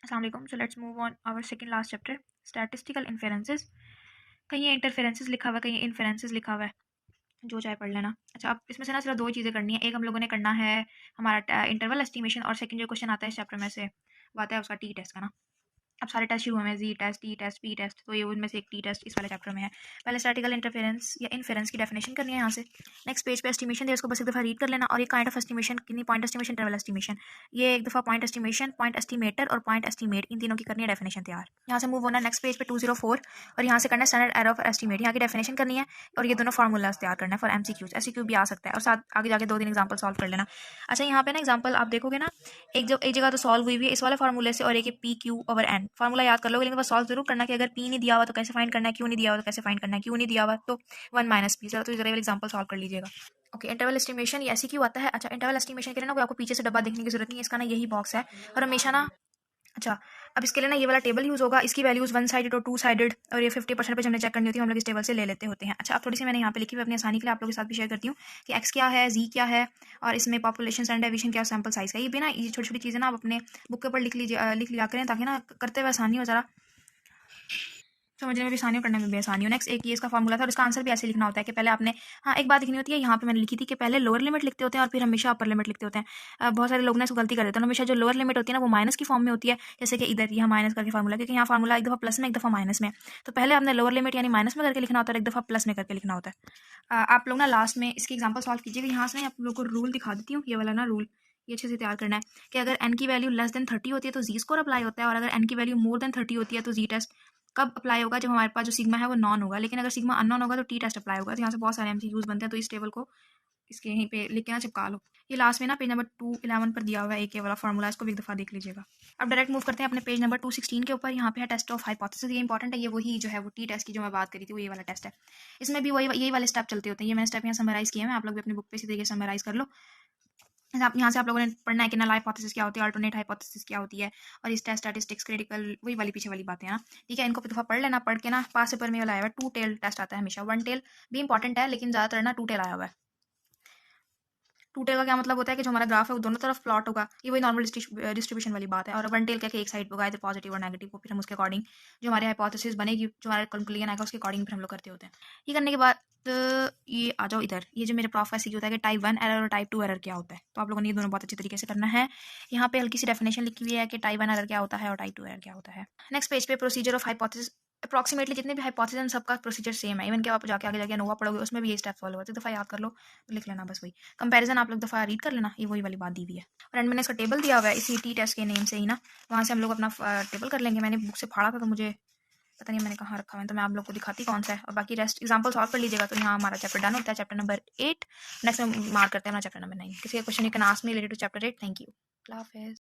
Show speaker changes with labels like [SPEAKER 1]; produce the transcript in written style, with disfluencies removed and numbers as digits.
[SPEAKER 1] अस्सलाम वालेकुम। So let's move on our second last chapter, statistical inferences. कहीं ये इंटरफेरेंसेस लिखा हुआ है, कहीं इन्फेरेंसेस लिखा हुआ है, जो चाहे पढ़ लेना। अच्छा, अब इसमें से ना सिर्फ दो चीज़ें करनी है। एक हम लोगों ने करना है हमारा इंटरवल एस्टिमेशन, और सेकंड जो क्वेश्चन आता है इस चैप्टर में से वो आता है उसका टी टेस्ट का ना। अब सारे टेस्ट शुरू हुए हैं, G test, T test, P test, तो ये उनमें से एक टी टेस्ट इस वाले चैप्टर में है। पहले स्टैटिकल इंटरफेरेंस या इन्फेरेंस की डेफिनेशन करनी है यहाँ से। नेक्स्ट पेज पे एस्टिमेशन है, उसको बस एक दफ़ा रीड कर लेना। और ये काइंड ऑफ एस्टिमेशन कितनी, पॉइंट एस्टिमेशन, इंटरवल एस्टिमेशन, ये एक दफ़ा पॉइंट एस्टिमेशन, पॉइंट एस्टिमेटर और पॉइंट एस्टिमेट, इन तीनों की करनी है डेफिनेशन तैयार। यहाँ से मूव होना नेक्स्ट पेज पे 204, और यहाँ से करना है स्टैंडर्ड एरर ऑफ एस्टिमेट, यहाँ की डेफिनेशन करनी है। और ये दोनों फार्मूलाज तैयार करना है फॉर एमसीक्यू भी आ सकता है, और साथ आगे जाके 2-3 एग्जाम्पल सॉल्व कर लेना। अच्छा, यहाँ पे ना एग्जाम्पल आप देखोगे ना, एक जगह तो सॉल्व हुई हुई है इस वाले फार्मूले से, और एक P Q over N formula याद कर लोगे, लेकिन बस सॉल्व जरूर करना कि अगर पी नहीं दिया हुआ तो कैसे फाइंड करना है, क्यों नहीं दिया हुआ तो कैसे फाइंड करना है, क्यों नहीं दिया हुआ तो 1 माइनस पी। जरा तो जरा एग्जाम्पल सॉल्व कर लीजिएगा। ओके, इंटरवल एस्टिमेशन ये ऐसी क्यों आता है। अच्छा, इंटरवल एस्टिमेशन के लिए ना कोई आपको पीछे से डब्बा देखने की जरूरत नहीं है, इसका ना यही बॉक्स है और हमेशा ना। अच्छा, अब इसके लिए ना ये वाला टेबल यूज़ होगा, इसकी वैल्यूज़ 1 साइडेड और 2 साइडेड, और ये 50% पे हमने चेक करनी होती है, हम लोग इस टेबल से ले लेते होते हैं। अच्छा, अब थोड़ी सी मैंने यहाँ पे लिखी हुई अपनी आसानी के लिए आप लोगों के साथ भी शेयर करती हूँ कि एक्स क्या है, जी क्या है, और इसमें पॉपुलेशन स्टैंडर्ड डेविएशन क्या, सैंपल साइज का। ये भी ना, ये छोटी छोटी चीज़ें ना आप अपने बुक के ऊपर लिख लिया करें, ताकि ना करते हुए आसानी हो, ज़रा समझने में भी आसानी हो, करने में भी आसानी हो। नेक्स्ट एक ये इसका फॉर्मूला था, और इसका आंसर भी ऐसे लिखना होता है कि पहले आपने, हाँ एक बात लिखनी होती है, यहाँ पे मैंने लिखी थी कि पहले लोअर लिमिट लिखते होते हैं और फिर हमेशा अपर लिमिट लिखते होते हैं। बहुत सारे लोग ना इसको गलती कर देते हैं, हमेशा जो लोअर लिमिट होती है ना वो माइनस की फॉर्म में होती है, जैसे कि इधर यहाँ माइनस करके फार्मूला, क्योंकि यहाँ फार्मूला एक दफ़ा प्लस में एक दफ़ा माइनस में, तो पहले आपने लोअर लिमिट यानी माइनस में करके लिखना होता है, एक दफ़ा प्लस में करके लिखना होता है। आप लोग ना लास्ट में इसकी एग्जाम्पल सॉल्व कीजिएगा। यहाँ से आप लोग को रूल दिखा देती हूँ, ये वाला ना रूल, ये अच्छे से तैयार करना है कि अगर एन की वैल्यू लेस देन 30 होती है तो जी स्कोर अप्लाई होता है, और अगर एन की वैल्यू मोर देन 30 होती है तो जी टेस्ट कब अप्लाई होगा, जब हमारे पास जो सिग्मा है वो नॉन होगा, लेकिन अगर सिग्मा अननॉन होगा तो टी टेस्ट अप्लाई होगा। तो यहाँ से बहुत सारे एमसीक्यूज बनते हैं, तो इस टेबल को इसके यहीं पे लिख के ना चिपका लो। ये लास्ट में ना पेज नंबर 211 पर दिया हुआ है एक ये वाला फार्मूला, इसको भी एक दफ़ा देख लीजिएगा। अब डायरेक्ट मूव करते हैं अपने पेज नंबर 216 के ऊपर। यहाँ पे है टेस्ट ऑफ हाइपोथेसिस, ये इंपॉर्टेंट है, ये वही जो है वो टी टेस्ट की जो मैं बात करी थी वो ये वाला टेस्ट है। इसमें भी वही यही वाले स्टेप चलते होते हैं, ये मैंने स्टेप यहाँ समराइज किए हैं, आप लोग भी अपनी बुक पे इसी तरीके से समराइज कर लो। आप यहाँ से आप लोगों ने पढ़ना है कि नल हाइपोथेसिस क्या होती है, अल्टरनेट हाइपोथेसिस क्या होती है, और इस टेस्ट स्टैटिस्टिक्स क्रिटिकल वही वाली पीछे वाली बातें हैं ना। ठीक है, इनको दफ़ा पढ़ लेना, पढ़ के ना पास पेपर में वाला आया हुआ है 2 टेल टेस्ट आता है हमेशा। 1 टेल भी इंपॉर्टेंट है, लेकिन ज़्यादातर ना 2 टेल आया हुआ है। 2 टेल का क्या मतलब होता है कि जो हमारा ग्राफ है वो दोनों तरफ प्लॉट होगा, ये वही नॉर्मल डिस्ट्रीब्यूशन वाली बात है। और 1 टेल क्या कि एक साइड होगा, इधर पॉजिटिव और नेगेटिव को फिर हम उसके अकॉर्डिंग जो हमारे हाइपोथेसिस बनेगी, जो हमारा कंक्लूजन आएगा उसके अकॉर्डिंग फिर हम लोग करते होते हैं। ये करने के बाद ये आ जाओ इधर, ये जो मेरे प्रॉफ ऐसे होता है कि टाइप 1 एरर और टाइप 2 एरर क्या होता है, तो आप लोगों ने ये दोनों बहुत अच्छे तरीके से करना है। यहाँ पे हल्की सी डेफिनेशन लिखी हुई है कि टाइप 1 एरर क्या होता है और टाइप 2 एरर क्या होता है। नेक्स्ट पेज पे प्रोसीजर ऑफ हाइपोथेसिस, अप्रॉक्सीमेटली जितने भी हाइपोथेसिस सबका प्रोसीजर सेम है, इवन कि आप जाके आगे जाके नोवा पढ़ोगे उसमें भी ये स्टेप फॉलो होता है, दफ़ा याद कर लो तो लिख लेना बस वही। कंपैरिजन आप लोग दफ़ा रीड कर लेना, ये वही वाली बात दी हुई है। और एंड मैंने इसका टेबल दिया हुआ है इसी टी टेस्ट के नेम से ही ना, वहाँ से हम लोग अपना टेबल कर लेंगे। मैंने बुक से फाड़ा था तो मुझे पता नहीं मैंने कहाँ रखा हुआ है, तो मैं आप लोग को दिखाती कौन सा है, और बाकी रेस्ट एग्जाम्पल सॉल्व कर लीजिएगा। तो यहाँ हमारा चैप्टर डन होता है, चैप्टर नंबर 8। नेक्स्ट में मार्क करते हैं ना चैप्टर नंबर 9। किसी का question you can ask me related to chapter 8। Thank you, अल्लाह हाफिज़।